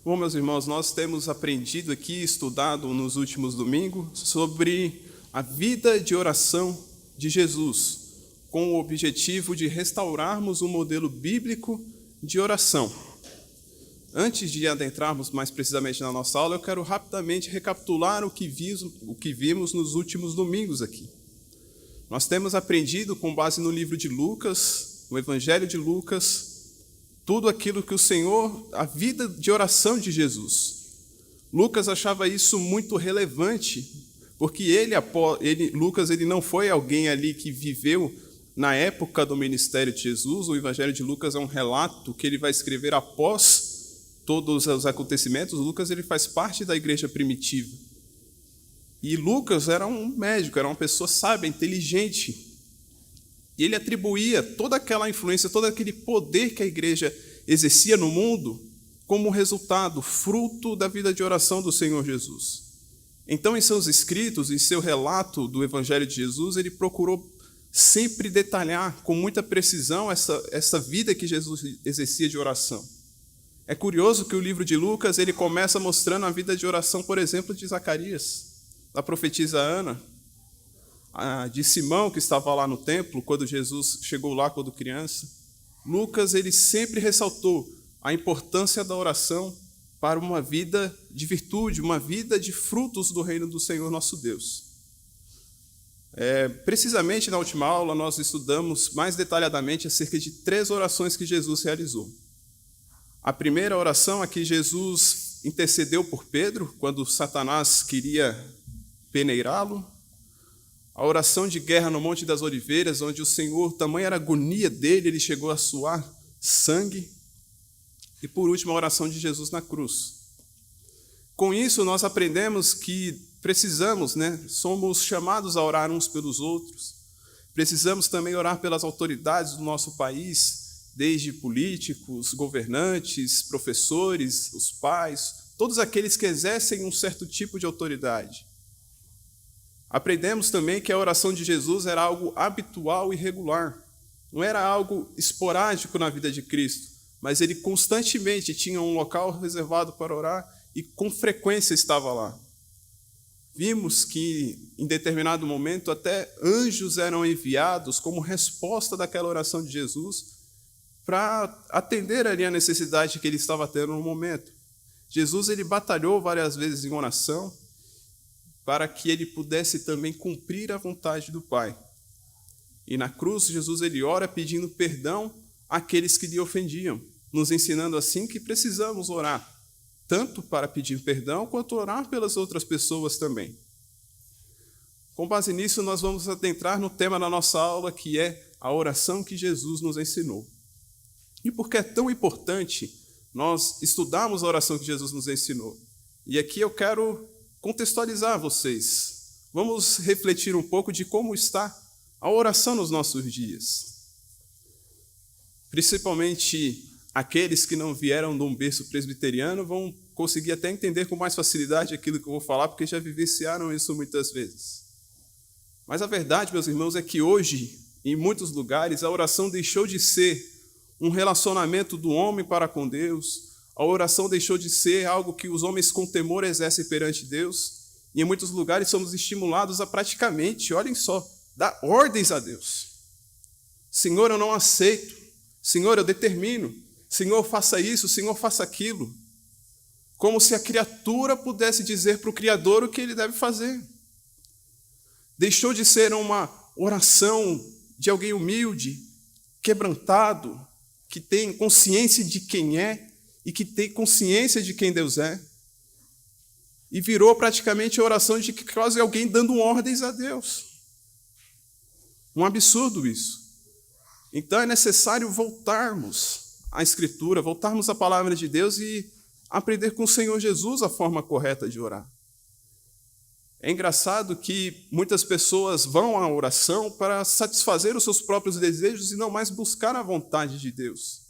Bom, meus irmãos, nós temos aprendido aqui, estudado nos últimos domingos, sobre a vida de oração de Jesus, com o objetivo de restaurarmos um modelo bíblico de oração. Antes de adentrarmos mais precisamente na nossa aula, eu quero rapidamente recapitular o que vimos nos últimos domingos aqui. Nós temos aprendido, com base no livro de Lucas, no Evangelho de Lucas, tudo aquilo que o Senhor, a vida de oração de Jesus. Lucas achava isso muito relevante, porque Lucas não foi alguém ali que viveu na época do ministério de Jesus. O Evangelho de Lucas é um relato que ele vai escrever após todos os acontecimentos. Lucas ele faz parte da igreja primitiva. E Lucas era um médico, era uma pessoa sábia, inteligente. E ele atribuía toda aquela influência, todo aquele poder que a igreja exercia no mundo como resultado, fruto da vida de oração do Senhor Jesus. Então, em seus escritos, em seu relato do Evangelho de Jesus, ele procurou sempre detalhar com muita precisão essa vida que Jesus exercia de oração. É curioso que o livro de Lucas ele começa mostrando a vida de oração, por exemplo, de Zacarias, da profetisa Ana, de Simão, que estava lá no templo, quando Jesus chegou lá quando criança. Lucas ele sempre ressaltou a importância da oração para uma vida de virtude, uma vida de frutos do reino do Senhor nosso Deus. Precisamente na última aula, nós estudamos mais detalhadamente acerca de 3 orações que Jesus realizou. A primeira oração é que Jesus intercedeu por Pedro, quando Satanás queria peneirá-lo. A oração de guerra no Monte das Oliveiras, onde o Senhor, tamanha era a agonia dele, ele chegou a suar sangue. E, por último, a oração de Jesus na cruz. Com isso, nós aprendemos que precisamos, somos chamados a orar uns pelos outros. Precisamos também orar pelas autoridades do nosso país, desde políticos, governantes, professores, os pais, todos aqueles que exercem um certo tipo de autoridade. Aprendemos também que a oração de Jesus era algo habitual e regular. Não era algo esporádico na vida de Cristo, mas ele constantemente tinha um local reservado para orar e com frequência estava lá. Vimos que, em determinado momento, até anjos eram enviados como resposta daquela oração de Jesus para atender ali a necessidade que ele estava tendo no momento. Jesus ele batalhou várias vezes em oração, para que ele pudesse também cumprir a vontade do Pai. E na cruz, Jesus ele ora pedindo perdão àqueles que lhe ofendiam, nos ensinando assim que precisamos orar, tanto para pedir perdão, quanto orar pelas outras pessoas também. Com base nisso, nós vamos adentrar no tema da nossa aula, que é a oração que Jesus nos ensinou. E por que é tão importante nós estudarmos a oração que Jesus nos ensinou? E aqui eu quero contextualizar vocês. Vamos refletir um pouco de como está a oração nos nossos dias. Principalmente aqueles que não vieram de um berço presbiteriano vão conseguir até entender com mais facilidade aquilo que eu vou falar, porque já vivenciaram isso muitas vezes. Mas a verdade, meus irmãos, é que hoje, em muitos lugares, a oração deixou de ser um relacionamento do homem para com Deus. A oração deixou de ser algo que os homens com temor exercem perante Deus. E em muitos lugares somos estimulados a praticamente, olhem só, dar ordens a Deus. Senhor, eu não aceito. Senhor, eu determino. Senhor, faça isso. Senhor, faça aquilo. Como se a criatura pudesse dizer para o Criador o que ele deve fazer. Deixou de ser uma oração de alguém humilde, quebrantado, que tem consciência de quem é, e que tem consciência de quem Deus é, e virou praticamente a oração de quase alguém dando ordens a Deus. Um absurdo isso. Então é necessário voltarmos à Escritura, voltarmos à palavra de Deus e aprender com o Senhor Jesus a forma correta de orar. É engraçado que muitas pessoas vão à oração para satisfazer os seus próprios desejos e não mais buscar a vontade de Deus.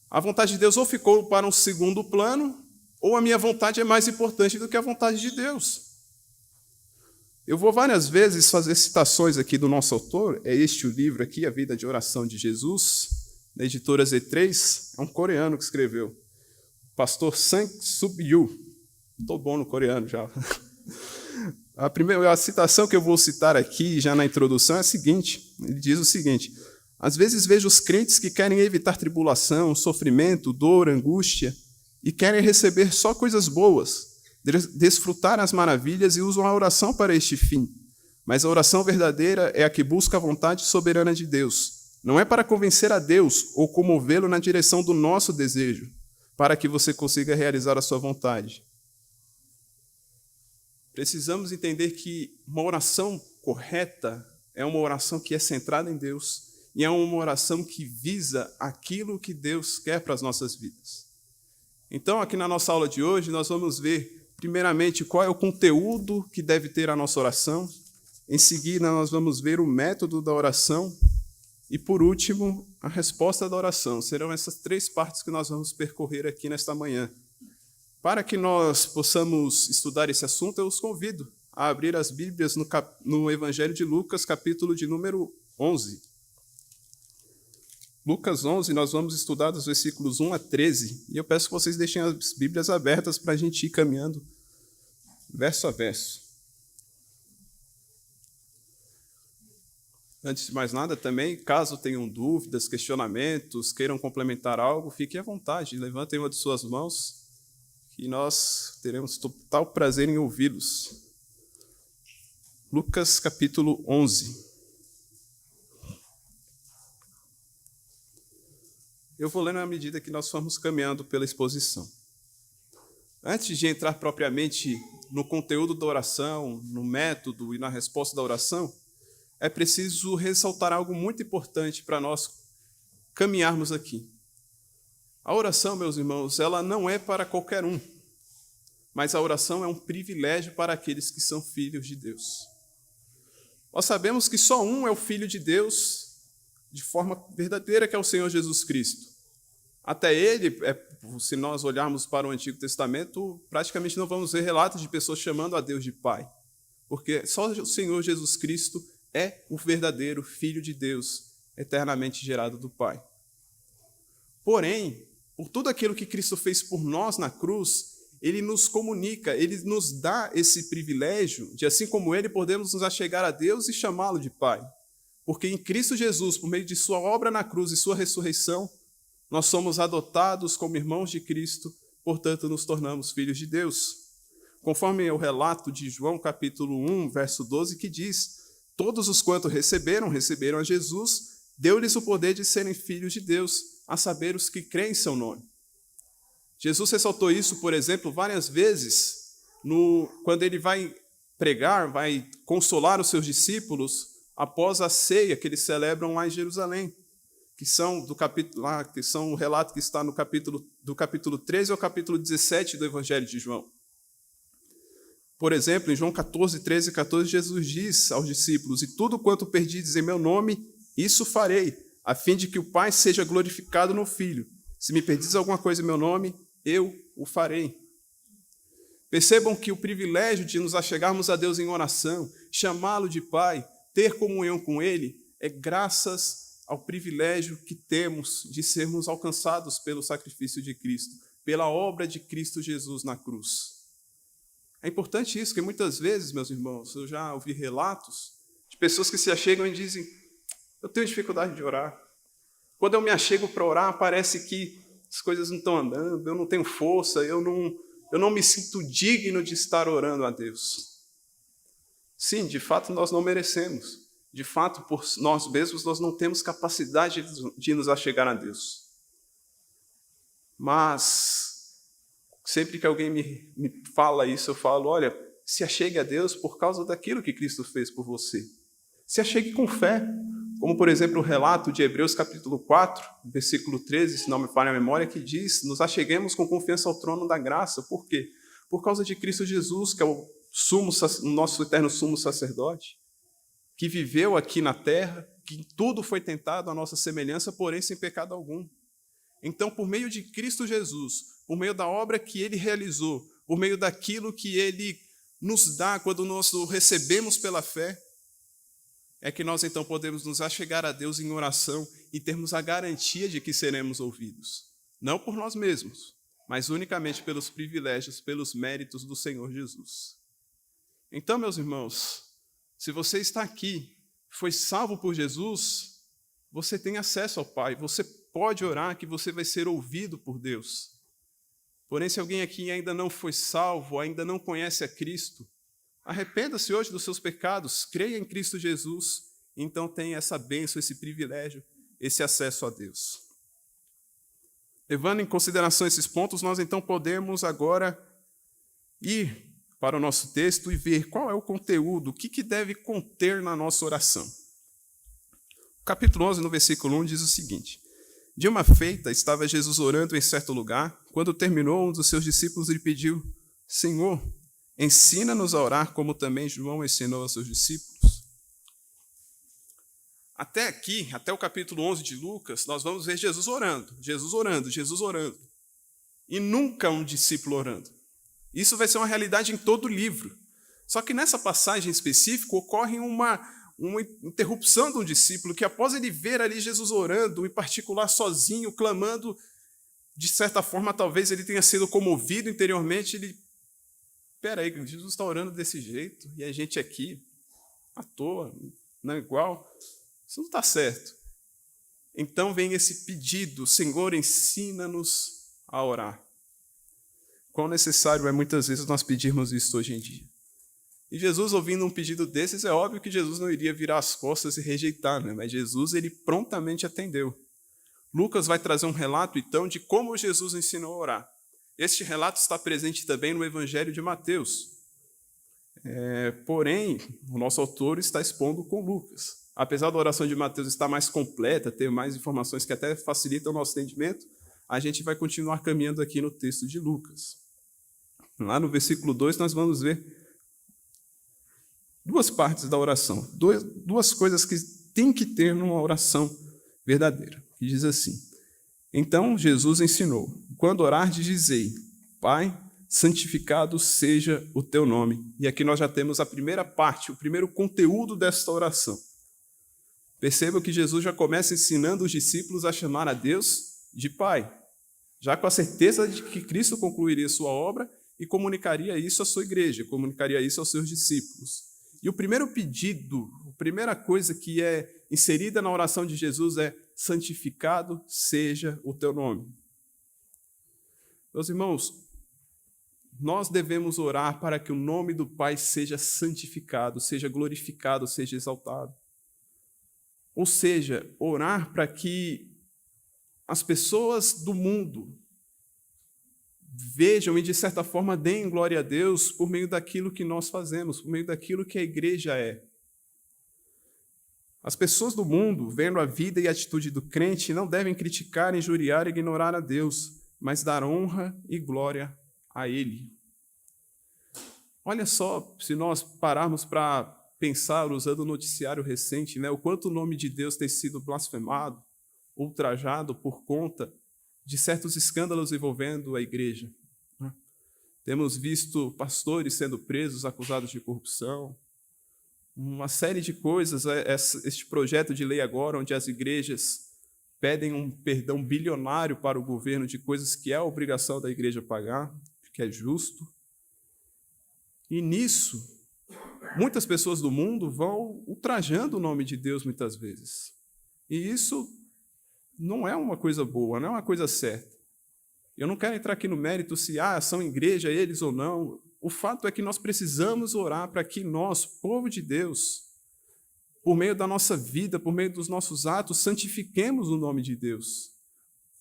A vontade de Deus ou ficou para um segundo plano, ou a minha vontade é mais importante do que a vontade de Deus. Eu vou várias vezes fazer citações aqui do nosso autor, é este o livro aqui, A Vida de Oração de Jesus, da editora Z3, é um coreano que escreveu. pastor Sang Sub-Yu. Estou bom no coreano já. A citação que eu vou citar aqui, já na introdução, é a seguinte. Ele diz o seguinte: às vezes vejo os crentes que querem evitar tribulação, sofrimento, dor, angústia, e querem receber só coisas boas, desfrutar as maravilhas e usam a oração para este fim. Mas a oração verdadeira é a que busca a vontade soberana de Deus. Não é para convencer a Deus ou comovê-lo na direção do nosso desejo, para que você consiga realizar a sua vontade. Precisamos entender que uma oração correta é uma oração que é centrada em Deus e é uma oração que visa aquilo que Deus quer para as nossas vidas. Então, aqui na nossa aula de hoje, nós vamos ver, primeiramente, qual é o conteúdo que deve ter a nossa oração. Em seguida, nós vamos ver o método da oração. E, por último, a resposta da oração. Serão essas três partes que nós vamos percorrer aqui nesta manhã. Para que nós possamos estudar esse assunto, eu os convido a abrir as Bíblias no Evangelho de Lucas, capítulo de número 11. Lucas 11, nós vamos estudar dos versículos 1 a 13. E eu peço que vocês deixem as Bíblias abertas para a gente ir caminhando verso a verso. Antes de mais nada, também, caso tenham dúvidas, questionamentos, queiram complementar algo, fiquem à vontade, levantem uma de suas mãos, que nós teremos total prazer em ouvi-los. Lucas, capítulo 11. Eu vou lendo à medida que nós formos caminhando pela exposição. Antes de entrar propriamente no conteúdo da oração, no método e na resposta da oração, é preciso ressaltar algo muito importante para nós caminharmos aqui. A oração, meus irmãos, ela não é para qualquer um, mas a oração é um privilégio para aqueles que são filhos de Deus. Nós sabemos que só um é o Filho de Deus de forma verdadeira, que é o Senhor Jesus Cristo. Até ele, se nós olharmos para o Antigo Testamento, praticamente não vamos ver relatos de pessoas chamando a Deus de Pai, porque só o Senhor Jesus Cristo é o verdadeiro Filho de Deus, eternamente gerado do Pai. Porém, por tudo aquilo que Cristo fez por nós na cruz, ele nos comunica, ele nos dá esse privilégio de, assim como ele, podemos nos achegar a Deus e chamá-lo de Pai. Porque em Cristo Jesus, por meio de sua obra na cruz e sua ressurreição, nós somos adotados como irmãos de Cristo, portanto, nos tornamos filhos de Deus. Conforme o relato de João, capítulo 1, verso 12, que diz: todos os quantos receberam a Jesus, deu-lhes o poder de serem filhos de Deus, a saber, os que creem em seu nome. Jesus ressaltou isso, por exemplo, várias vezes, quando ele vai pregar, vai consolar os seus discípulos após a ceia que eles celebram lá em Jerusalém, que são o relato que está do capítulo 13 ao capítulo 17 do Evangelho de João. Por exemplo, em João 14, 13 e 14, Jesus diz aos discípulos: e tudo quanto perdides em meu nome, isso farei, a fim de que o Pai seja glorificado no Filho. Se me pedis alguma coisa em meu nome, eu o farei. Percebam que o privilégio de nos achegarmos a Deus em oração, chamá-lo de Pai, ter comunhão com Ele, é graças ao privilégio que temos de sermos alcançados pelo sacrifício de Cristo, pela obra de Cristo Jesus na cruz. É importante isso, porque muitas vezes, meus irmãos, eu já ouvi relatos de pessoas que se achegam e dizem: eu tenho dificuldade de orar. Quando eu me achego para orar, parece que as coisas não estão andando, eu não tenho força, eu não me sinto digno de estar orando a Deus. Sim, de fato, nós não merecemos. De fato, por nós mesmos, nós não temos capacidade de nos achegar a Deus. Mas, sempre que alguém me fala isso, eu falo: olha, se achegue a Deus por causa daquilo que Cristo fez por você. Se achegue com fé. Como, por exemplo, o relato de Hebreus capítulo 4, versículo 13, se não me falha a memória, que diz: nos acheguemos com confiança ao trono da graça. Por quê? Por causa de Cristo Jesus, que é o nosso eterno sumo sacerdote, que viveu aqui na terra, que em tudo foi tentado à nossa semelhança, porém sem pecado algum. Então, por meio de Cristo Jesus, por meio da obra que ele realizou, por meio daquilo que ele nos dá quando nós o recebemos pela fé, é que nós então podemos nos achegar a Deus em oração e termos a garantia de que seremos ouvidos. Não por nós mesmos, mas unicamente pelos privilégios, pelos méritos do Senhor Jesus. Então, meus irmãos, se você está aqui, foi salvo por Jesus, você tem acesso ao Pai, você pode orar que você vai ser ouvido por Deus. Porém, se alguém aqui ainda não foi salvo, ainda não conhece a Cristo, arrependa-se hoje dos seus pecados, creia em Cristo Jesus, então tem essa bênção, esse privilégio, esse acesso a Deus. Levando em consideração esses pontos, nós então podemos agora ir para o nosso texto e ver qual é o conteúdo, o que deve conter na nossa oração. O capítulo 11, no versículo 1, diz o seguinte: de uma feita, estava Jesus orando em certo lugar. Quando terminou, um dos seus discípulos lhe pediu: Senhor, ensina-nos a orar, como também João ensinou aos seus discípulos. Até aqui, até o capítulo 11 de Lucas, nós vamos ver Jesus orando, Jesus orando, Jesus orando. E nunca um discípulo orando. Isso vai ser uma realidade em todo o livro. Só que nessa passagem específica ocorre uma interrupção de um discípulo que, após ele ver ali Jesus orando, em particular sozinho, clamando, de certa forma, talvez ele tenha sido comovido interiormente, ele, espera aí, Jesus está orando desse jeito, e a gente aqui, à toa, não é igual, isso não está certo. Então vem esse pedido: Senhor, ensina-nos a orar. Quão necessário é muitas vezes nós pedirmos isso hoje em dia. E Jesus, ouvindo um pedido desses, é óbvio que Jesus não iria virar as costas e rejeitar, né? Mas Jesus, ele prontamente atendeu. Lucas vai trazer um relato, então, de como Jesus ensinou a orar. Este relato está presente também no Evangelho de Mateus. Porém, o nosso autor está expondo com Lucas. Apesar da oração de Mateus estar mais completa, ter mais informações que até facilitam o nosso entendimento, a gente vai continuar caminhando aqui no texto de Lucas. Lá no versículo 2, nós vamos ver duas partes da oração, duas coisas que tem que ter numa oração verdadeira. Que diz assim: então Jesus ensinou: quando orardes, dizei, Pai, santificado seja o teu nome. E aqui nós já temos a primeira parte, o primeiro conteúdo desta oração. Perceba que Jesus já começa ensinando os discípulos a chamar a Deus de Pai, já com a certeza de que Cristo concluiria sua obra e comunicaria isso à sua igreja, comunicaria isso aos seus discípulos. E o primeiro pedido, a primeira coisa que é inserida na oração de Jesus é: santificado seja o teu nome. Meus irmãos, nós devemos orar para que o nome do Pai seja santificado, seja glorificado, seja exaltado. Ou seja, orar para que as pessoas do mundo vejam e, de certa forma, deem glória a Deus por meio daquilo que nós fazemos, por meio daquilo que a igreja é. As pessoas do mundo, vendo a vida e a atitude do crente, não devem criticar, injuriar e ignorar a Deus, mas dar honra e glória a Ele. Olha só, se nós pararmos para pensar, usando o noticiário recente, o quanto o nome de Deus tem sido blasfemado, ultrajado por conta de certos escândalos envolvendo a igreja. Temos visto pastores sendo presos, acusados de corrupção, uma série de coisas. Este projeto de lei agora, onde as igrejas pedem um perdão bilionário para o governo de coisas que é a obrigação da igreja pagar, que é justo. E nisso, muitas pessoas do mundo vão ultrajando o nome de Deus muitas vezes. E isso não é uma coisa boa, não é uma coisa certa. Eu não quero entrar aqui no mérito se são igreja eles ou não. O fato é que nós precisamos orar para que nós, povo de Deus, por meio da nossa vida, por meio dos nossos atos, santifiquemos o nome de Deus.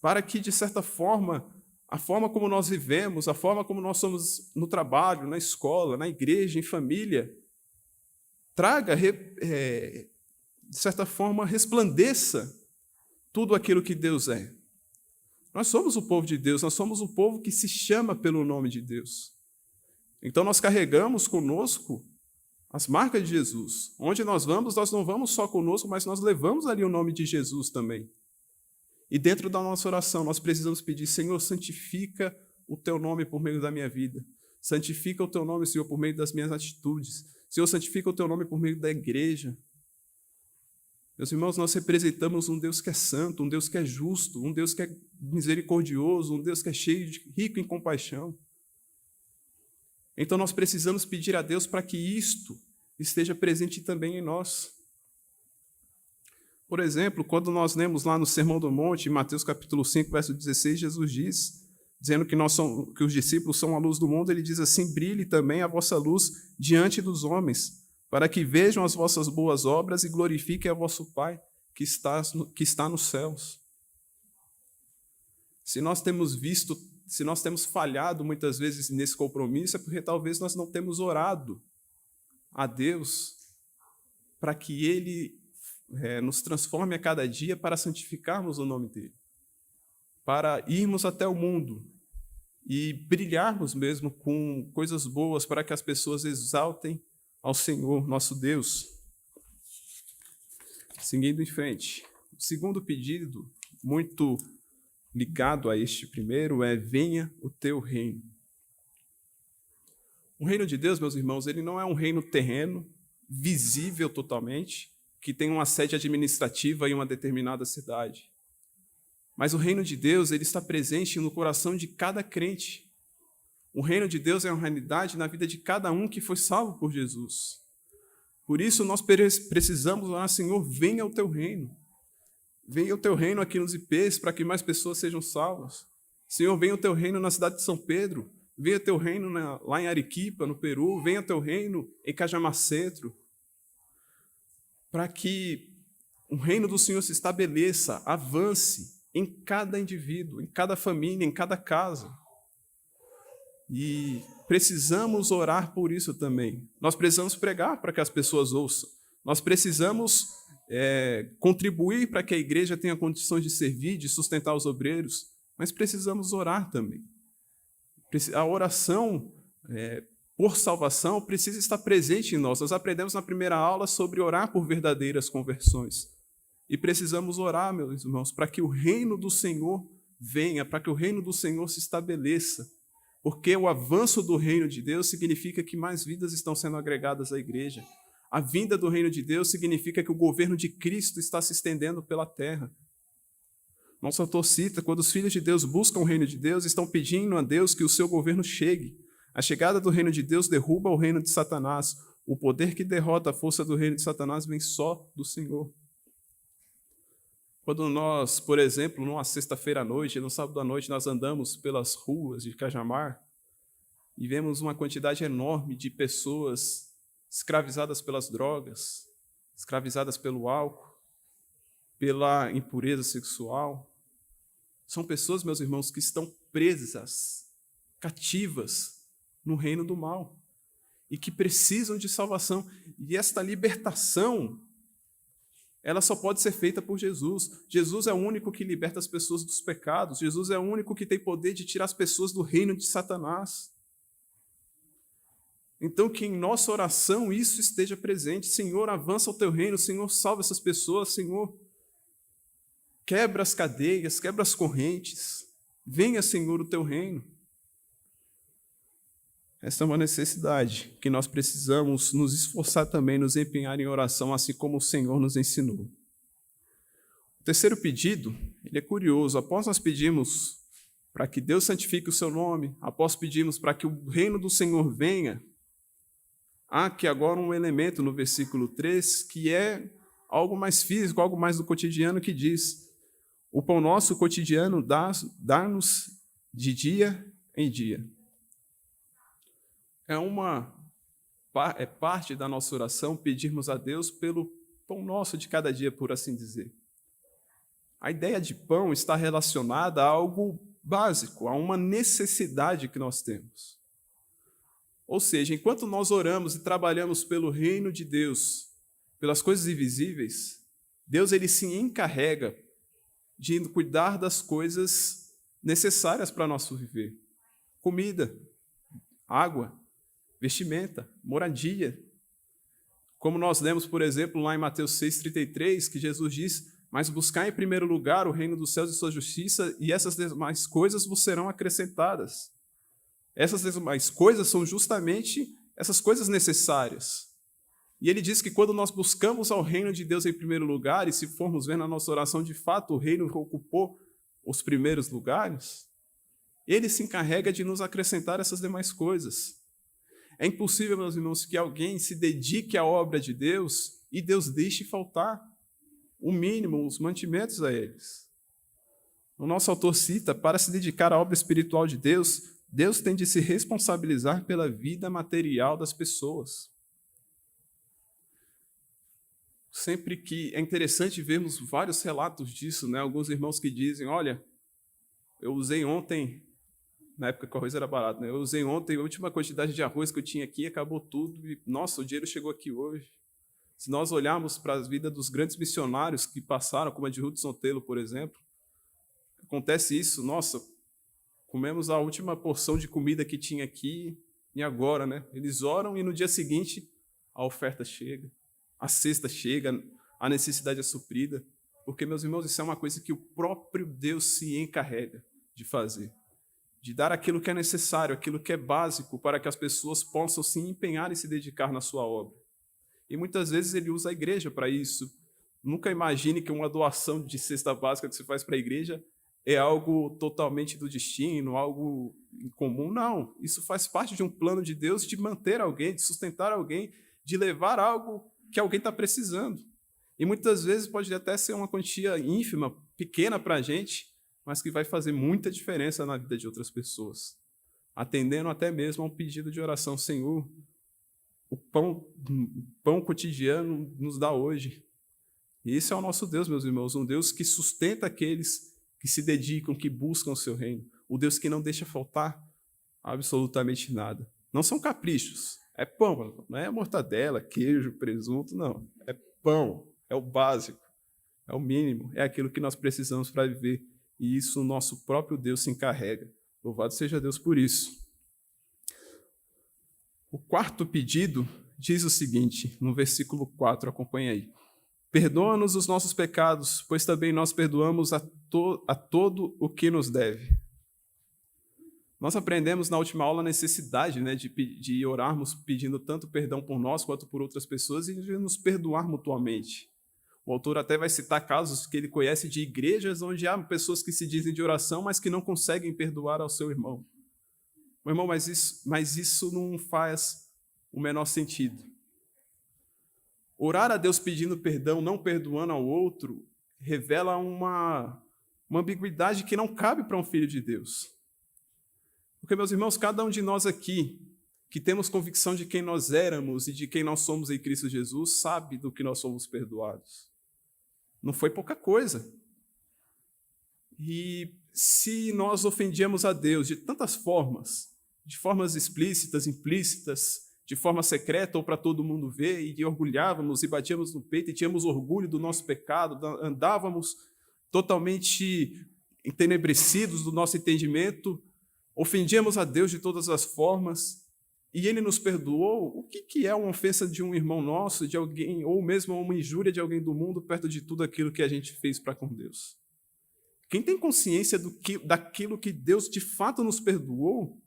Para que, de certa forma, a forma como nós vivemos, a forma como nós somos no trabalho, na escola, na igreja, em família, traga, de certa forma, resplandeça tudo aquilo que Deus é. Nós somos o povo de Deus, nós somos o povo que se chama pelo nome de Deus. Então nós carregamos conosco as marcas de Jesus. Onde nós vamos, nós não vamos só conosco, mas nós levamos ali o nome de Jesus também. E dentro da nossa oração, nós precisamos pedir: Senhor, santifica o teu nome por meio da minha vida. Santifica o teu nome, Senhor, por meio das minhas atitudes. Senhor, santifica o teu nome por meio da igreja. Meus irmãos, nós representamos um Deus que é santo, um Deus que é justo, um Deus que é misericordioso, um Deus que é rico em compaixão. Então nós precisamos pedir a Deus para que isto esteja presente também em nós. Por exemplo, quando nós lemos lá no Sermão do Monte, em Mateus capítulo 5, verso 16, Jesus diz, dizendo que os discípulos são a luz do mundo, ele diz assim: brilhe também a vossa luz diante dos homens, para que vejam as vossas boas obras e glorifiquem a vosso Pai que está nos céus. Se nós temos falhado muitas vezes nesse compromisso, é porque talvez nós não temos orado a Deus para que Ele nos transforme a cada dia para santificarmos o nome dEle, para irmos até o mundo e brilharmos mesmo com coisas boas para que as pessoas exaltem ao Senhor, nosso Deus. Seguindo em frente, o segundo pedido, muito ligado a este primeiro, é: venha o teu reino. O reino de Deus, meus irmãos, ele não é um reino terreno, visível totalmente, que tem uma sede administrativa em uma determinada cidade. Mas o reino de Deus, ele está presente no coração de cada crente. O reino de Deus é uma realidade na vida de cada um que foi salvo por Jesus. Por isso, nós precisamos orar: Senhor, venha o teu reino. Venha o teu reino aqui nos IPs, para que mais pessoas sejam salvas. Senhor, venha o teu reino na cidade de São Pedro. Venha o teu reino lá em Arequipa, no Peru. Venha o teu reino em Cajamar Centro. Para que o reino do Senhor se estabeleça, avance em cada indivíduo, em cada família, em cada casa. E precisamos orar por isso também. Nós precisamos pregar para que as pessoas ouçam. Nós precisamos contribuir para que a igreja tenha condições de servir, de sustentar os obreiros, mas precisamos orar também. A oração por salvação precisa estar presente em nós. Nós aprendemos na primeira aula sobre orar por verdadeiras conversões. E precisamos orar, meus irmãos, para que o reino do Senhor venha, para que o reino do Senhor se estabeleça. Porque o avanço do reino de Deus significa que mais vidas estão sendo agregadas à igreja. A vinda do reino de Deus significa que o governo de Cristo está se estendendo pela terra. Nosso autor cita: quando os filhos de Deus buscam o reino de Deus, estão pedindo a Deus que o seu governo chegue. A chegada do reino de Deus derruba o reino de Satanás. O poder que derrota a força do reino de Satanás vem só do Senhor. Quando nós, por exemplo, numa sexta-feira à noite, no sábado à noite, nós andamos pelas ruas de Cajamar e vemos uma quantidade enorme de pessoas escravizadas pelas drogas, escravizadas pelo álcool, pela impureza sexual. São pessoas, meus irmãos, que estão presas, cativas no reino do mal e que precisam de salvação. E esta libertação, ela só pode ser feita por Jesus. Jesus é o único que liberta as pessoas dos pecados. Jesus é o único que tem poder de tirar as pessoas do reino de Satanás. Então, que em nossa oração isso esteja presente. Senhor, avança o teu reino. Senhor, salva essas pessoas. Senhor, quebra as cadeias, quebra as correntes. Venha, Senhor, o teu reino. Essa é uma necessidade que nós precisamos nos esforçar também, nos empenhar em oração, assim como o Senhor nos ensinou. O terceiro pedido, ele é curioso. Após nós pedimos para que Deus santifique o seu nome, após pedimos para que o reino do Senhor venha, há aqui agora um elemento no versículo 3 que é algo mais físico, algo mais do cotidiano, que diz: o pão nosso cotidiano dá-nos de dia em dia. É parte da nossa oração pedirmos a Deus pelo pão nosso de cada dia, por assim dizer. A ideia de pão está relacionada a algo básico, a uma necessidade que nós temos. Ou seja, enquanto nós oramos e trabalhamos pelo reino de Deus, pelas coisas invisíveis, Deus ele se encarrega de cuidar das coisas necessárias para nosso viver. Comida, água, vestimenta, moradia. Como nós lemos, por exemplo, lá em Mateus 6,33, que Jesus diz: mas buscai em primeiro lugar o reino dos céus e sua justiça, e essas demais coisas vos serão acrescentadas. Essas demais coisas são justamente essas coisas necessárias. E ele diz que quando nós buscamos ao reino de Deus em primeiro lugar, e se formos ver na nossa oração, de fato, o reino ocupou os primeiros lugares, ele se encarrega de nos acrescentar essas demais coisas. É impossível, meus irmãos, que alguém se dedique à obra de Deus e Deus deixe faltar o mínimo, os mantimentos a eles. O nosso autor cita, para se dedicar à obra espiritual de Deus, Deus tem de se responsabilizar pela vida material das pessoas. Sempre que é interessante vermos vários relatos disso, né? Alguns irmãos que dizem, olha, eu usei ontem, na época que o arroz era barato, né? Eu usei ontem a última quantidade de arroz que eu tinha aqui, acabou tudo, e nossa, o dinheiro chegou aqui hoje. Se nós olharmos para a vida dos grandes missionários que passaram, como a de Hudson Taylor, por exemplo, acontece isso, nossa, comemos a última porção de comida que tinha aqui, e agora, né? Eles oram e no dia seguinte a oferta chega. A cesta chega, a necessidade é suprida, porque, meus irmãos, isso é uma coisa que o próprio Deus se encarrega de fazer, de dar aquilo que é necessário, aquilo que é básico para que as pessoas possam se empenhar e se dedicar na sua obra. E muitas vezes ele usa a igreja para isso. Nunca imagine que uma doação de cesta básica que você faz para a igreja é algo totalmente do destino, algo incomum. Não, isso faz parte de um plano de Deus de manter alguém, de sustentar alguém, de levar algo que alguém está precisando. E muitas vezes pode até ser uma quantia ínfima, pequena para a gente, mas que vai fazer muita diferença na vida de outras pessoas. Atendendo até mesmo a um pedido de oração, Senhor, o pão cotidiano nos dá hoje. E esse é o nosso Deus, meus irmãos, um Deus que sustenta aqueles que se dedicam, que buscam o seu reino. O Deus que não deixa faltar absolutamente nada. Não são caprichos. É pão, não é mortadela, queijo, presunto, não. É pão, é o básico, é o mínimo, é aquilo que nós precisamos para viver. E isso o nosso próprio Deus se encarrega. Louvado seja Deus por isso. O quarto pedido diz o seguinte, no versículo 4, acompanha aí. Perdoa-nos os nossos pecados, pois também nós perdoamos a todo o que nos deve. Nós aprendemos na última aula a necessidade, né, de orarmos pedindo tanto perdão por nós quanto por outras pessoas e de nos perdoar mutuamente. O autor até vai citar casos que ele conhece de igrejas onde há pessoas que se dizem de oração, mas que não conseguem perdoar ao seu irmão. Meu irmão, mas isso não faz o menor sentido. Orar a Deus pedindo perdão, não perdoando ao outro, revela uma ambiguidade que não cabe para um filho de Deus. Porque, meus irmãos, cada um de nós aqui, que temos convicção de quem nós éramos e de quem nós somos em Cristo Jesus, sabe do que nós somos perdoados. Não foi pouca coisa. E se nós ofendíamos a Deus de tantas formas, de formas explícitas, implícitas, de forma secreta ou para todo mundo ver, e orgulhávamos e batíamos no peito e tínhamos orgulho do nosso pecado, andávamos totalmente entenebrecidos do nosso entendimento, ofendíamos a Deus de todas as formas, e Ele nos perdoou. O que é uma ofensa de um irmão nosso, de alguém, ou mesmo uma injúria de alguém do mundo, perto de tudo aquilo que a gente fez para com Deus? Quem tem consciência daquilo que Deus de fato nos perdoou,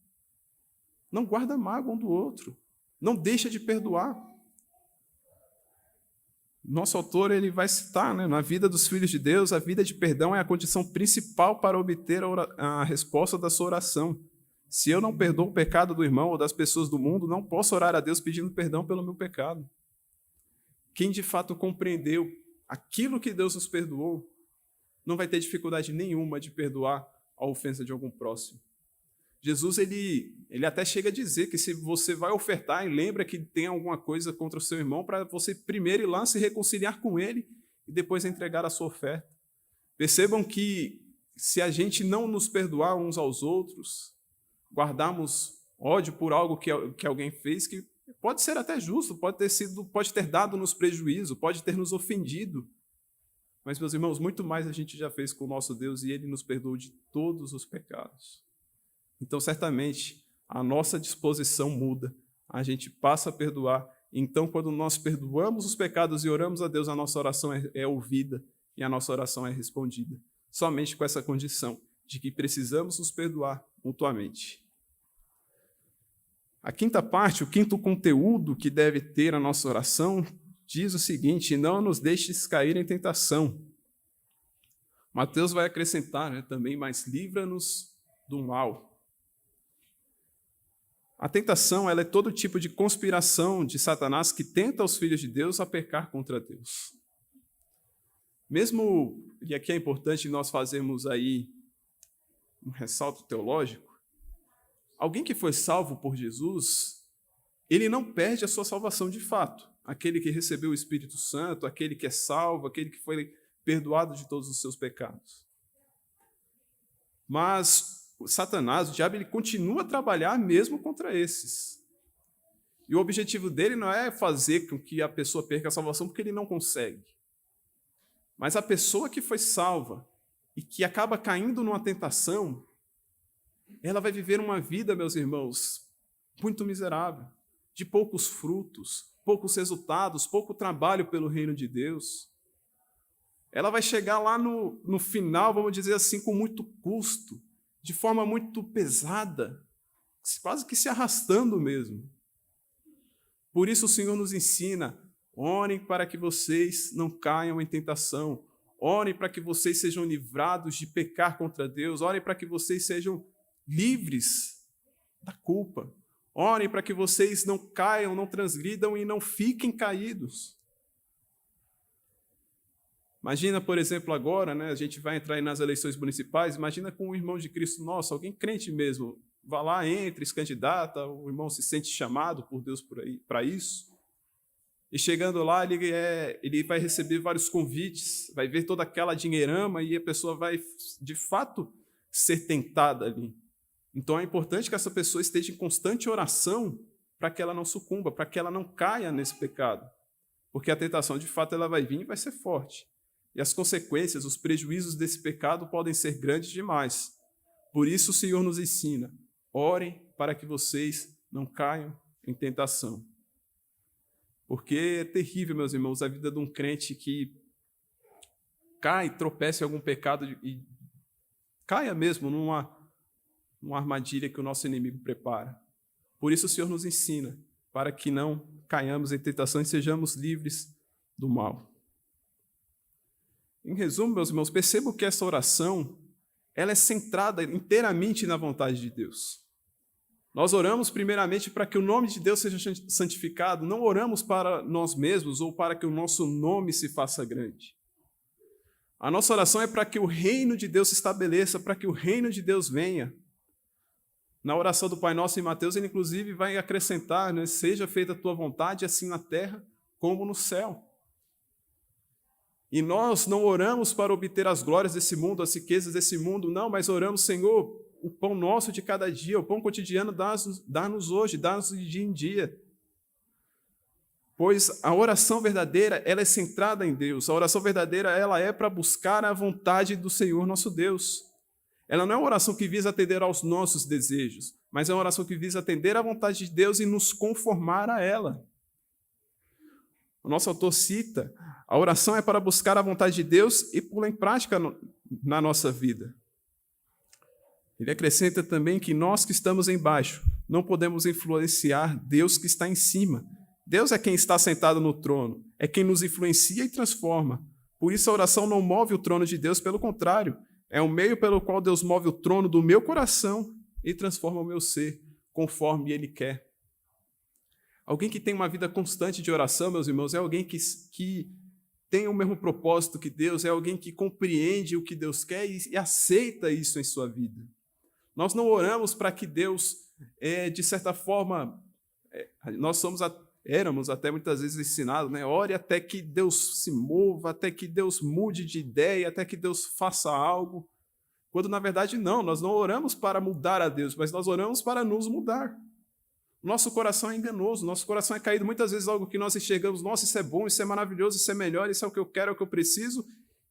não guarda mágoa um do outro, não deixa de perdoar. Nosso autor ele vai citar, né, na vida dos filhos de Deus, a vida de perdão é a condição principal para obter a resposta da sua oração. Se eu não perdoo o pecado do irmão ou das pessoas do mundo, não posso orar a Deus pedindo perdão pelo meu pecado. Quem de fato compreendeu aquilo que Deus nos perdoou, não vai ter dificuldade nenhuma de perdoar a ofensa de algum próximo. Jesus ele até chega a dizer que se você vai ofertar e lembra que tem alguma coisa contra o seu irmão, para você primeiro ir lá se reconciliar com ele e depois entregar a sua oferta. Percebam que se a gente não nos perdoar uns aos outros, guardarmos ódio por algo que alguém fez, que pode ser até justo, pode ter dado-nos prejuízo, pode ter nos ofendido. Mas, meus irmãos, muito mais a gente já fez com o nosso Deus e Ele nos perdoou de todos os pecados. Então, certamente, a nossa disposição muda, a gente passa a perdoar. Então, quando nós perdoamos os pecados e oramos a Deus, a nossa oração é ouvida e a nossa oração é respondida. Somente com essa condição de que precisamos nos perdoar mutuamente. A quinta parte, o quinto conteúdo que deve ter a nossa oração, diz o seguinte: não nos deixes cair em tentação. Mateus vai acrescentar também, mas livra-nos do mal. A tentação, ela é todo tipo de conspiração de Satanás que tenta os filhos de Deus a pecar contra Deus. Mesmo, e aqui é importante nós fazermos aí um ressalto teológico, alguém que foi salvo por Jesus, ele não perde a sua salvação de fato. Aquele que recebeu o Espírito Santo, aquele que é salvo, aquele que foi perdoado de todos os seus pecados. Mas Satanás, o diabo, ele continua a trabalhar mesmo contra esses. E o objetivo dele não é fazer com que a pessoa perca a salvação, porque ele não consegue. Mas a pessoa que foi salva e que acaba caindo numa tentação, ela vai viver uma vida, meus irmãos, muito miserável, de poucos frutos, poucos resultados, pouco trabalho pelo reino de Deus. Ela vai chegar lá no final, vamos dizer assim, com muito custo, de forma muito pesada, quase que se arrastando mesmo. Por isso o Senhor nos ensina: orem para que vocês não caiam em tentação, orem para que vocês sejam livrados de pecar contra Deus, orem para que vocês sejam livres da culpa, orem para que vocês não caiam, não transgridam e não fiquem caídos. Imagina, por exemplo, agora, a gente vai entrar aí nas eleições municipais, imagina com um irmão de Cristo nosso, alguém crente mesmo, vá lá, entre, se candidata, o irmão se sente chamado por Deus para isso, e chegando lá, ele vai receber vários convites, vai ver toda aquela dinheirama e a pessoa vai, de fato, ser tentada ali. Então, é importante que essa pessoa esteja em constante oração para que ela não sucumba, para que ela não caia nesse pecado. Porque a tentação, de fato, ela vai vir e vai ser forte. E as consequências, os prejuízos desse pecado podem ser grandes demais. Por isso o Senhor nos ensina: orem para que vocês não caiam em tentação. Porque é terrível, meus irmãos, a vida de um crente que cai, tropeça em algum pecado e caia mesmo numa armadilha que o nosso inimigo prepara. Por isso o Senhor nos ensina, para que não caiamos em tentação e sejamos livres do mal. Em resumo, meus irmãos, percebam que essa oração, ela é centrada inteiramente na vontade de Deus. Nós oramos primeiramente para que o nome de Deus seja santificado, não oramos para nós mesmos ou para que o nosso nome se faça grande. A nossa oração é para que o reino de Deus se estabeleça, para que o reino de Deus venha. Na oração do Pai Nosso em Mateus, ele inclusive vai acrescentar, seja feita a tua vontade, assim na terra como no céu. E nós não oramos para obter as glórias desse mundo, as riquezas desse mundo, não, mas oramos: Senhor, o pão nosso de cada dia, o pão cotidiano, dá-nos hoje, dá-nos de dia em dia. Pois a oração verdadeira, ela é centrada em Deus. A oração verdadeira, ela é para buscar a vontade do Senhor nosso Deus. Ela não é uma oração que visa atender aos nossos desejos, mas é uma oração que visa atender à vontade de Deus e nos conformar a ela. O nosso autor cita: a oração é para buscar a vontade de Deus e pô-la em prática na nossa vida. Ele acrescenta também que nós que estamos embaixo não podemos influenciar Deus que está em cima. Deus é quem está sentado no trono, é quem nos influencia e transforma. Por isso a oração não move o trono de Deus, pelo contrário, é o meio pelo qual Deus move o trono do meu coração e transforma o meu ser conforme Ele quer. Alguém que tem uma vida constante de oração, meus irmãos, é alguém que tem o mesmo propósito que Deus, é alguém que compreende o que Deus quer e aceita isso em sua vida. Nós não oramos para que Deus, de certa forma, éramos até muitas vezes ensinados, ore até que Deus se mova, até que Deus mude de ideia, até que Deus faça algo. Quando, na verdade, não, nós não oramos para mudar a Deus, mas nós oramos para nos mudar. Nosso coração é enganoso, nosso coração é caído muitas vezes algo que nós enxergamos: nossa, isso é bom, isso é maravilhoso, isso é melhor, isso é o que eu quero, é o que eu preciso,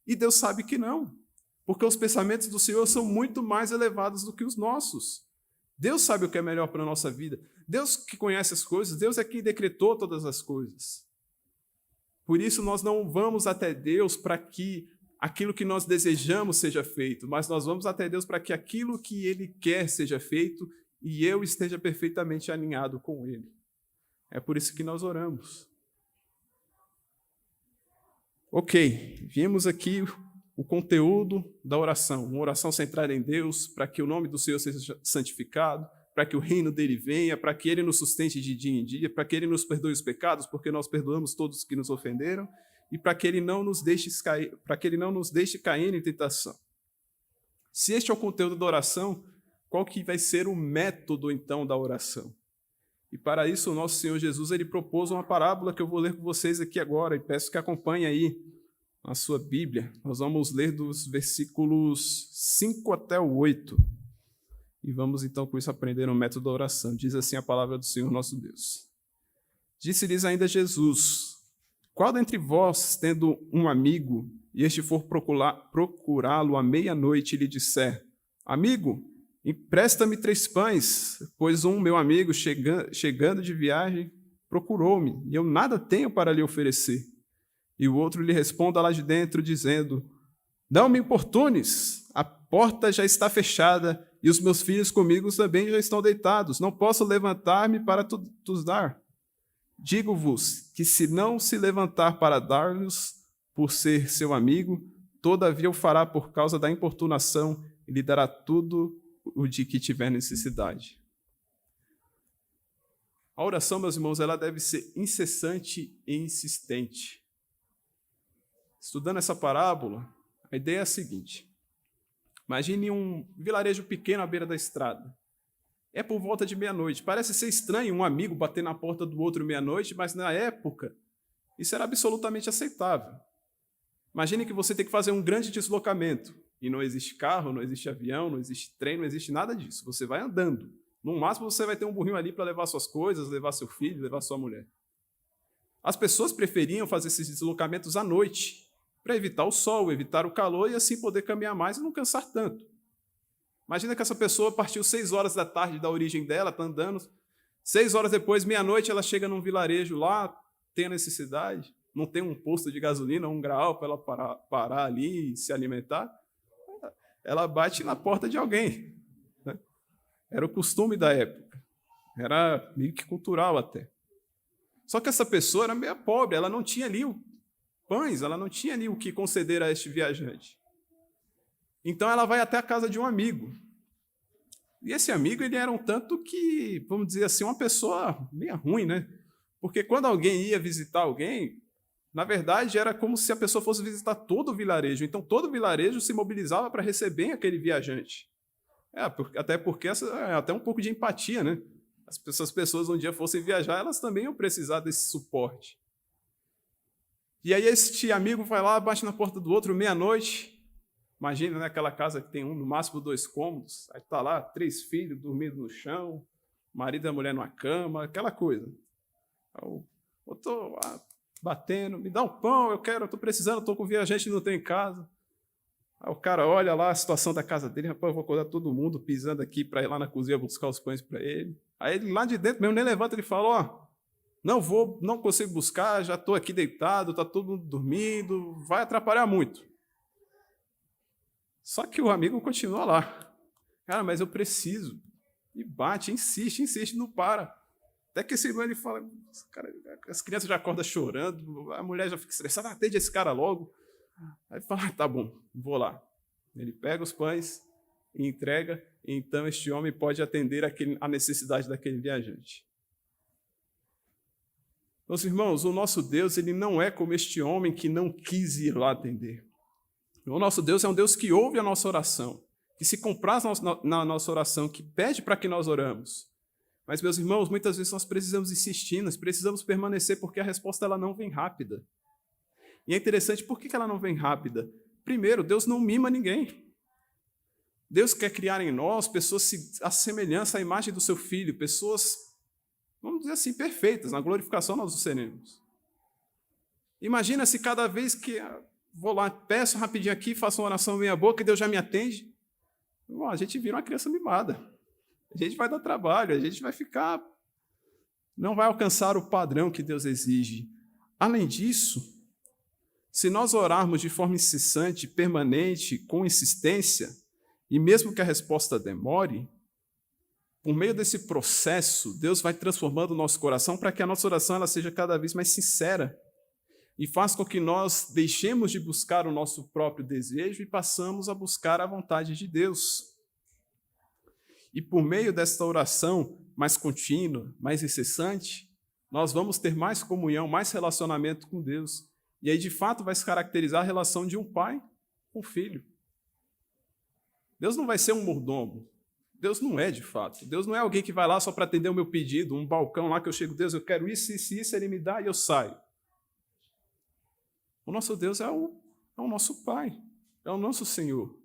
e Deus sabe que não, porque os pensamentos do Senhor são muito mais elevados do que os nossos. Deus sabe o que é melhor para a nossa vida, Deus que conhece as coisas, Deus é quem decretou todas as coisas. Por isso nós não vamos até Deus para que aquilo que nós desejamos seja feito, mas nós vamos até Deus para que aquilo que Ele quer seja feito e eu esteja perfeitamente alinhado com Ele. É por isso que nós oramos. Ok, vimos aqui o conteúdo da oração. Uma oração centrada em Deus, para que o nome do Senhor seja santificado, para que o reino dele venha, para que ele nos sustente de dia em dia, para que ele nos perdoe os pecados, porque nós perdoamos todos os que nos ofenderam, e para que ele não nos deixe cair em tentação. Se este é o conteúdo da oração, qual que vai ser o método, então, da oração? E para isso, o nosso Senhor Jesus ele propôs uma parábola que eu vou ler com vocês aqui agora, e peço que acompanhem aí na sua Bíblia. Nós vamos ler dos versículos 5 até o 8. E vamos, então, com isso, aprender o método da oração. Diz assim a palavra do Senhor nosso Deus. Disse-lhes ainda Jesus: qual dentre vós, tendo um amigo, e este for procurá-lo à meia-noite e lhe disser: amigo, empresta-me 3 pães, pois um meu amigo, chegando de viagem, procurou-me, e eu nada tenho para lhe oferecer. E o outro lhe responda lá de dentro, dizendo: não me importunes, a porta já está fechada, e os meus filhos comigo também já estão deitados, não posso levantar-me para tus dar. Digo-vos que se não se levantar para dar-lhes, por ser seu amigo, todavia o fará por causa da importunação, e lhe dará tudo o de que tiver necessidade. A oração, meus irmãos, ela deve ser incessante e insistente. Estudando essa parábola, a ideia é a seguinte: imagine um vilarejo pequeno à beira da estrada. É por volta de meia-noite. Parece ser estranho um amigo bater na porta do outro meia-noite, mas na época isso era absolutamente aceitável. Imagine que você tem que fazer um grande deslocamento e não existe carro, não existe avião, não existe trem, não existe nada disso. Você vai andando. No máximo você vai ter um burrinho ali para levar suas coisas, levar seu filho, levar sua mulher. As pessoas preferiam fazer esses deslocamentos à noite, para evitar o sol, evitar o calor e assim poder caminhar mais e não cansar tanto. Imagina que essa pessoa partiu 6 horas da tarde da origem dela, está andando. 6 horas depois, meia-noite, ela chega num vilarejo lá, tem a necessidade, não tem um posto de gasolina, um graal para ela parar ali e se alimentar. Ela bate na porta de alguém. Né? Era o costume da época. Era meio que cultural até. Só que essa pessoa era meio pobre, ela não tinha ali pães, ela não tinha ali o que conceder a este viajante. Então ela vai até a casa de um amigo. E esse amigo, ele era um tanto que, vamos dizer assim, uma pessoa meio ruim, né? Porque quando alguém ia visitar alguém, na verdade era como se a pessoa fosse visitar todo o vilarejo. Então todo o vilarejo se mobilizava para receber aquele viajante. Até porque é até um pouco de empatia, né? Essas pessoas um dia fossem viajar, elas também iam precisar desse suporte. E aí este amigo vai lá, bate na porta do outro, meia-noite. Imagina, né, aquela casa que tem no máximo 2 cômodos. Aí está lá 3 filhos dormindo no chão, marido e a mulher numa cama, aquela coisa. Eu estou batendo, me dá um pão, eu estou precisando, estou com viajante e não tenho em casa. Aí o cara olha lá a situação da casa dele, rapaz, eu vou acordar todo mundo pisando aqui para ir lá na cozinha buscar os pães para ele. Aí ele lá de dentro mesmo nem levanta, ele fala: ó, não consigo buscar, já estou aqui deitado, está todo mundo dormindo, vai atrapalhar muito. Só que o amigo continua lá. Cara, mas eu preciso. E bate, insiste, não para. Até que esse irmão ele fala, cara, as crianças já acordam chorando, a mulher já fica estressada, atende esse cara logo. Aí fala: tá bom, vou lá. Ele pega os pães e entrega, e então este homem pode atender a necessidade daquele viajante. Meus irmãos, o nosso Deus, ele não é como este homem que não quis ir lá atender. O nosso Deus é um Deus que ouve a nossa oração, que se compraz na nossa oração, que pede para que nós oramos. Mas, meus irmãos, muitas vezes nós precisamos insistir, nós precisamos permanecer, porque a resposta ela não vem rápida. E é interessante, por que ela não vem rápida? Primeiro, Deus não mima ninguém. Deus quer criar em nós pessoas à semelhança, à imagem do seu Filho, pessoas, vamos dizer assim, perfeitas. Na glorificação nós o seremos. Imagina se cada vez que vou lá, peço rapidinho aqui, faço uma oração meia boca e Deus já me atende. Bom, a gente vira uma criança mimada. A gente vai dar trabalho, a gente vai ficar... Não vai alcançar o padrão que Deus exige. Além disso, se nós orarmos de forma incessante, permanente, com insistência, e mesmo que a resposta demore, por meio desse processo, Deus vai transformando o nosso coração para que a nossa oração ela seja cada vez mais sincera e faz com que nós deixemos de buscar o nosso próprio desejo e passamos a buscar a vontade de Deus. E por meio desta oração mais contínua, mais incessante, nós vamos ter mais comunhão, mais relacionamento com Deus. E aí, de fato, vai se caracterizar a relação de um pai com o filho. Deus não vai ser um mordomo. Deus não é, de fato. Deus não é alguém que vai lá só para atender o meu pedido, um balcão lá que eu chego, Deus, eu quero isso, ele me dá e eu saio. O nosso Deus é o nosso Pai, é o nosso Senhor.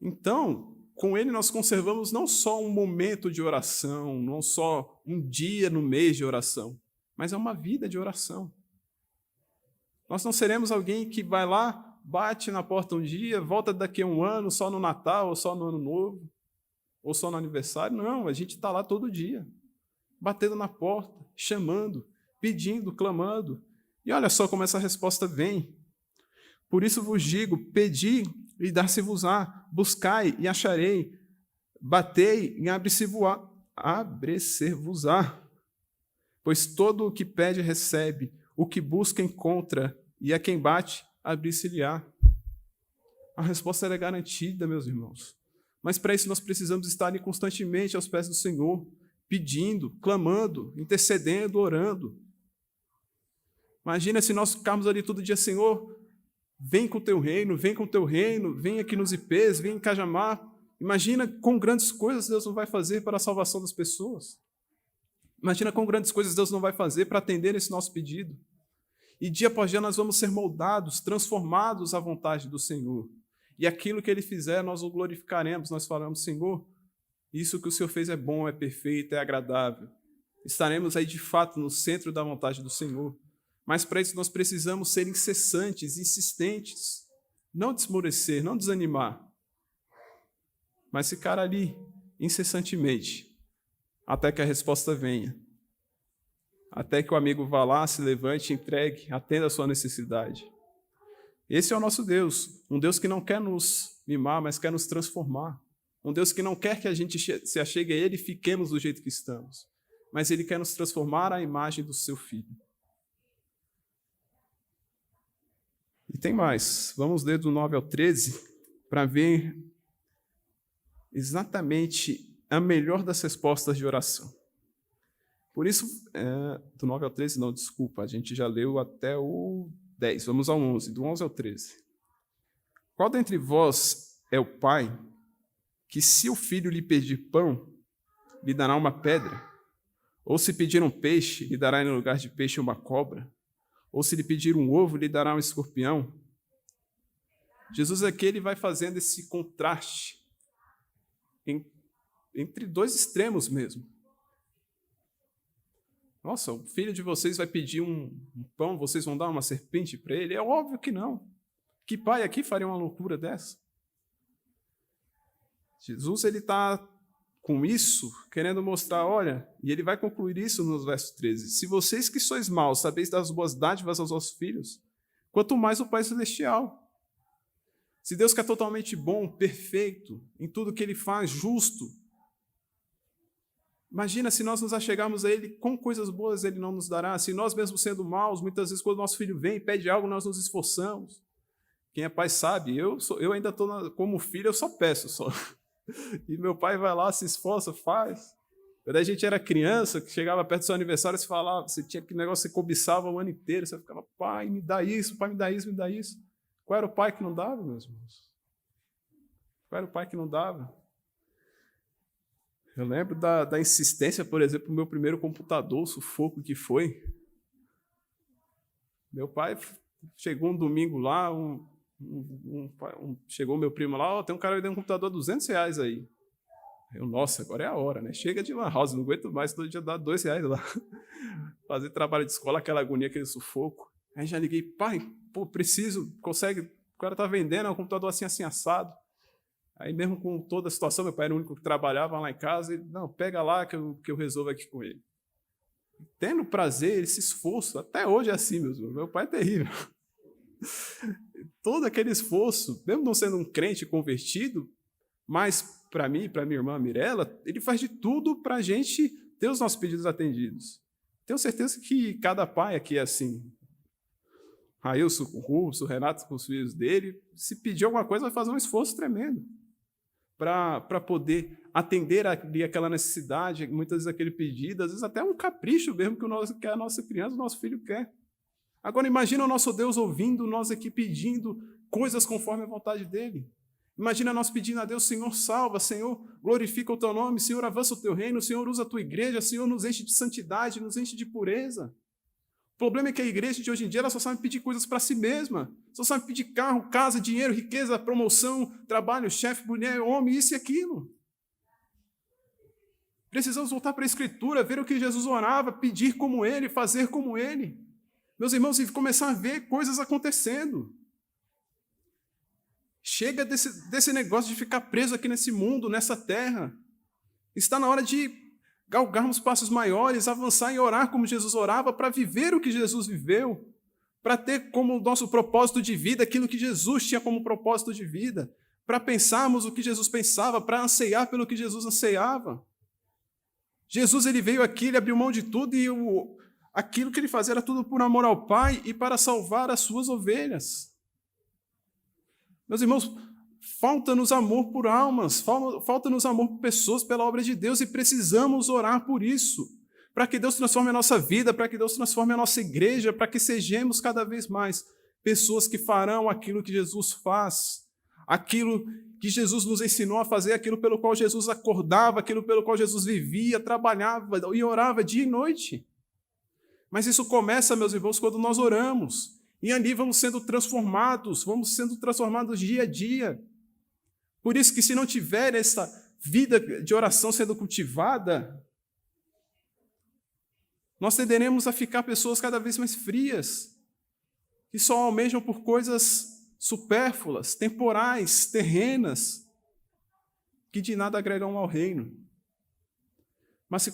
Então, com Ele nós conservamos não só um momento de oração, não só um dia no mês de oração, mas é uma vida de oração. Nós não seremos alguém que vai lá, bate na porta um dia, volta daqui a um ano, só no Natal, ou só no Ano Novo, ou só no aniversário. Não, a gente está lá todo dia, batendo na porta, chamando, pedindo, clamando. E olha só como essa resposta vem. Por isso vos digo, pedi e dar-se-vos-á, buscai e acharei, batei e abre-se-vos-á. Pois todo o que pede recebe, o que busca encontra, e a quem bate, abrir-se-lhe-á. A resposta é garantida, meus irmãos. Mas para isso nós precisamos estar ali constantemente aos pés do Senhor, pedindo, clamando, intercedendo, orando. Imagina se nós ficarmos ali todo dia, Senhor, vem com o teu reino, vem aqui nos IPs, vem em Cajamar. Imagina quão grandes coisas Deus não vai fazer para a salvação das pessoas. Imagina quão grandes coisas Deus não vai fazer para atender esse nosso pedido. E dia após dia nós vamos ser moldados, transformados à vontade do Senhor. E aquilo que Ele fizer, nós o glorificaremos. Nós falamos, Senhor, isso que o Senhor fez é bom, é perfeito, é agradável. Estaremos aí de fato no centro da vontade do Senhor. Mas para isso nós precisamos ser incessantes, insistentes, não desmorecer, não desanimar, mas ficar ali incessantemente, até que a resposta venha, até que o amigo vá lá, se levante, entregue, atenda a sua necessidade. Esse é o nosso Deus, um Deus que não quer nos mimar, mas quer nos transformar, um Deus que não quer que a gente se achegue a Ele e fiquemos do jeito que estamos, mas Ele quer nos transformar à imagem do Seu Filho. E tem mais, vamos ler do 9 ao 13 para ver exatamente a melhor das respostas de oração. Por isso, do 9 ao 13, não, desculpa, a gente já leu até o 10, vamos ao 11, do 11 ao 13. Qual dentre vós é o pai que, se o filho lhe pedir pão, lhe dará uma pedra? Ou se pedir um peixe, lhe dará em lugar de peixe uma cobra? Ou se lhe pedir um ovo, lhe dará um escorpião? Jesus aqui ele vai fazendo esse contraste entre dois extremos mesmo. Nossa, o filho de vocês vai pedir um pão, vocês vão dar uma serpente para ele? É óbvio que não. Que pai aqui faria uma loucura dessa? Jesus ele está com isso, querendo mostrar, olha, e ele vai concluir isso no verso 13. Se vocês que sois maus sabeis dar as boas dádivas aos vossos filhos, quanto mais o Pai Celestial. Se Deus que é totalmente bom, perfeito, em tudo que Ele faz, justo, imagina se nós nos achegarmos a Ele, com coisas boas Ele não nos dará. Se nós mesmos sendo maus, muitas vezes quando nosso filho vem e pede algo, nós nos esforçamos. Quem é pai sabe, eu ainda estou como filho, eu só peço só. E meu pai vai lá, se esforça, faz. Quando a gente era criança, que chegava perto do seu aniversário, você falava, você tinha aquele negócio, você cobiçava o ano inteiro, você ficava, pai, me dá isso, pai, me dá isso, me dá isso. Qual era o pai que não dava, meus irmãos? Qual era o pai que não dava? Eu lembro da insistência, por exemplo, do meu primeiro computador, o sufoco que foi. Meu pai chegou um domingo lá, chegou meu primo lá, tem um cara vendendo um computador R$200 aí. Eu, nossa, agora é a hora, né? Chega de lan house, não aguento mais, todo dia dá R$2 lá. Fazer trabalho de escola, aquela agonia, aquele sufoco. Aí já liguei, pai, pô, preciso, consegue, o cara tá vendendo, é um computador assim, assim, assado. Aí mesmo com toda a situação, meu pai era o único que trabalhava lá em casa, ele, não, pega lá que eu resolvo aqui com ele. Tendo prazer, esse esforço, até hoje é assim, meu pai é terrível. Todo aquele esforço, mesmo não sendo um crente convertido, mas para mim e para minha irmã Mirella, ele faz de tudo para a gente ter os nossos pedidos atendidos. Tenho certeza que cada pai aqui é assim. Railson com o Rubens, o Renato com os filhos dele, se pedir alguma coisa, vai fazer um esforço tremendo para poder atender ali aquela necessidade, muitas vezes aquele pedido, às vezes até um capricho mesmo que a nossa criança, o nosso filho quer. Agora imagina o nosso Deus ouvindo nós aqui pedindo coisas conforme a vontade dele. Imagina nós pedindo a Deus, Senhor, salva, Senhor, glorifica o teu nome, Senhor, avança o teu reino, Senhor, usa a tua igreja, Senhor, nos enche de santidade, nos enche de pureza. O problema é que a igreja de hoje em dia ela só sabe pedir coisas para si mesma, só sabe pedir carro, casa, dinheiro, riqueza, promoção, trabalho, chefe, mulher, homem, isso e aquilo. Precisamos voltar para a Escritura, ver o que Jesus orava, pedir como ele, fazer como ele. Meus irmãos, e começar a ver coisas acontecendo. Chega desse negócio de ficar preso aqui nesse mundo, nessa terra. Está na hora de galgarmos passos maiores, avançar e orar como Jesus orava, para viver o que Jesus viveu, para ter como nosso propósito de vida aquilo que Jesus tinha como propósito de vida, para pensarmos o que Jesus pensava, para anseiar pelo que Jesus anseiava. Jesus ele veio aqui, ele abriu mão de tudo e aquilo que ele fazia era tudo por amor ao Pai e para salvar as suas ovelhas. Meus irmãos, falta-nos amor por almas, falta-nos amor por pessoas, pela obra de Deus, e precisamos orar por isso, para que Deus transforme a nossa vida, para que Deus transforme a nossa igreja, para que sejamos cada vez mais pessoas que farão aquilo que Jesus faz, aquilo que Jesus nos ensinou a fazer, aquilo pelo qual Jesus acordava, aquilo pelo qual Jesus vivia, trabalhava e orava dia e noite. Mas isso começa, meus irmãos, quando nós oramos. E ali vamos sendo transformados dia a dia. Por isso que se não tiver essa vida de oração sendo cultivada, nós tenderemos a ficar pessoas cada vez mais frias, que só almejam por coisas supérfluas, temporais, terrenas, que de nada agregam ao reino. Mas se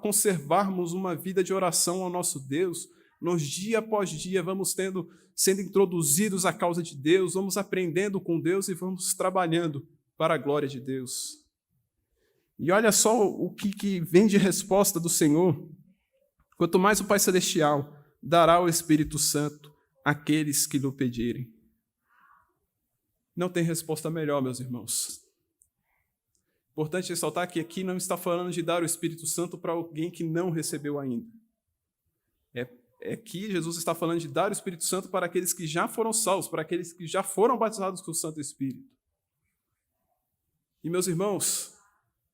conservarmos uma vida de oração ao nosso Deus, nós dia após dia vamos sendo introduzidos à causa de Deus, vamos aprendendo com Deus e vamos trabalhando para a glória de Deus. E olha só o que vem de resposta do Senhor. Quanto mais o Pai Celestial dará o Espírito Santo àqueles que lhe pedirem. Não tem resposta melhor, meus irmãos. Importante ressaltar que aqui não está falando de dar o Espírito Santo para alguém que não recebeu ainda. Aqui Jesus está falando de dar o Espírito Santo para aqueles que já foram salvos, para aqueles que já foram batizados com o Santo Espírito. E, meus irmãos,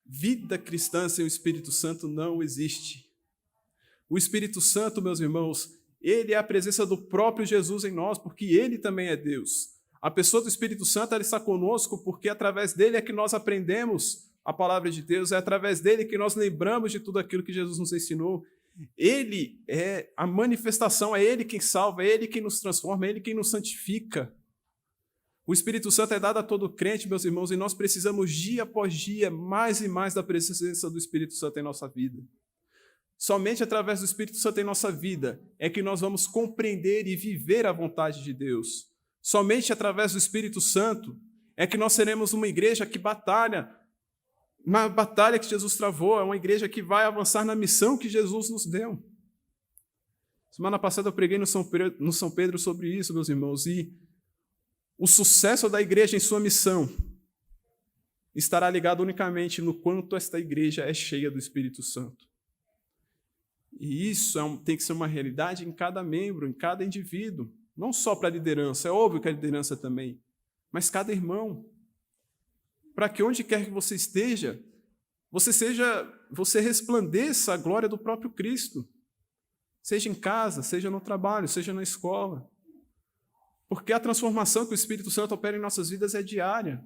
vida cristã sem o Espírito Santo não existe. O Espírito Santo, meus irmãos, ele é a presença do próprio Jesus em nós, porque ele também é Deus. A pessoa do Espírito Santo ela está conosco porque através dele é que nós aprendemos a palavra de Deus, é através dele que nós lembramos de tudo aquilo que Jesus nos ensinou. Ele é a manifestação, é ele quem salva, é ele quem nos transforma, é ele quem nos santifica. O Espírito Santo é dado a todo crente, meus irmãos, e nós precisamos dia após dia mais e mais da presença do Espírito Santo em nossa vida. Somente através do Espírito Santo em nossa vida é que nós vamos compreender e viver a vontade de Deus. Somente através do Espírito Santo é que nós seremos uma igreja que batalha, na batalha que Jesus travou, é uma igreja que vai avançar na missão que Jesus nos deu. Semana passada eu preguei no São Pedro sobre isso, meus irmãos, e o sucesso da igreja em sua missão estará ligado unicamente no quanto esta igreja é cheia do Espírito Santo. E isso tem que ser uma realidade em cada membro, em cada indivíduo, não só para a liderança, é óbvio que a liderança também, mas cada irmão. Para que onde quer que você esteja, você resplandeça a glória do próprio Cristo. Seja em casa, seja no trabalho, seja na escola. Porque a transformação que o Espírito Santo opera em nossas vidas é diária.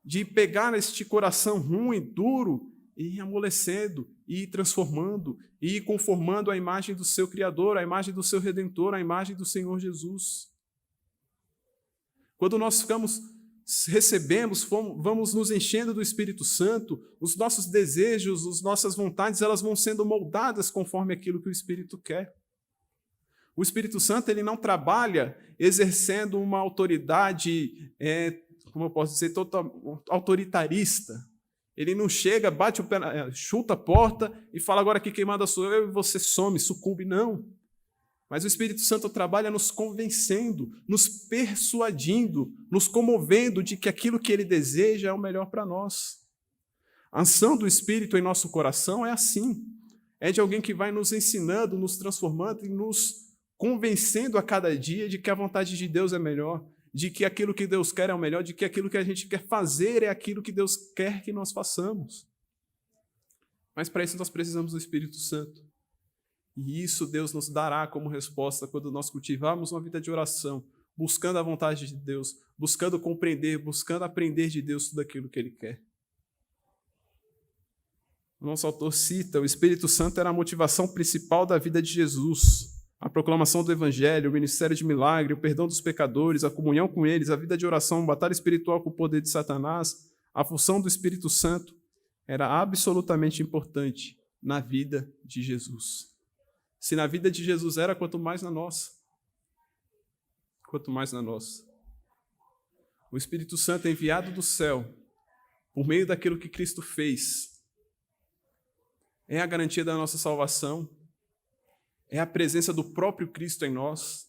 De pegar este coração ruim, duro, e ir amolecendo, e ir transformando, e ir conformando a imagem do seu Criador, a imagem do seu Redentor, a imagem do Senhor Jesus. Quando nós recebemos, vamos nos enchendo do Espírito Santo, os nossos desejos, as nossas vontades, elas vão sendo moldadas conforme aquilo que o Espírito quer. O Espírito Santo ele não trabalha exercendo uma autoridade como eu posso dizer, autoritarista. Ele não chega, bate o pé, chuta a porta e fala, agora que queimada sou eu, e você some, sucumbe. Não. Mas o Espírito Santo trabalha nos convencendo, nos persuadindo, nos comovendo de que aquilo que ele deseja é o melhor para nós. A ação do Espírito em nosso coração é assim. É de alguém que vai nos ensinando, nos transformando e nos convencendo a cada dia de que a vontade de Deus é melhor, de que aquilo que Deus quer é o melhor, de que aquilo que a gente quer fazer é aquilo que Deus quer que nós façamos. Mas para isso nós precisamos do Espírito Santo. E isso Deus nos dará como resposta quando nós cultivarmos uma vida de oração, buscando a vontade de Deus, buscando compreender, buscando aprender de Deus tudo aquilo que Ele quer. O nosso autor cita, o Espírito Santo era a motivação principal da vida de Jesus. A proclamação do Evangelho, o ministério de milagre, o perdão dos pecadores, a comunhão com eles, a vida de oração, a batalha espiritual com o poder de Satanás, a função do Espírito Santo era absolutamente importante na vida de Jesus. Se na vida de Jesus era, quanto mais na nossa. Quanto mais na nossa. O Espírito Santo é enviado do céu, por meio daquilo que Cristo fez. É a garantia da nossa salvação. É a presença do próprio Cristo em nós.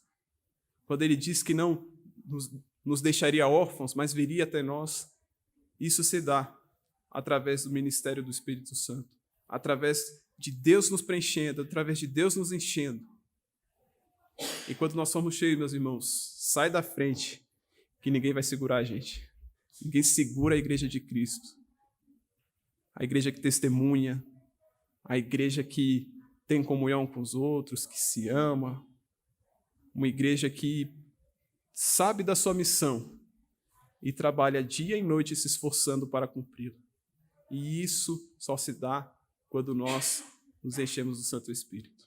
Quando ele diz que não nos deixaria órfãos, mas viria até nós. Isso se dá através do ministério do Espírito Santo. Através de Deus nos preenchendo, através de Deus nos enchendo. E quando nós somos cheios, meus irmãos, sai da frente, que ninguém vai segurar a gente. Ninguém segura a igreja de Cristo. A igreja que testemunha, a igreja que tem comunhão com os outros, que se ama, uma igreja que sabe da sua missão e trabalha dia e noite se esforçando para cumpri-la. E isso só se dá quando nós nos enchemos do Santo Espírito.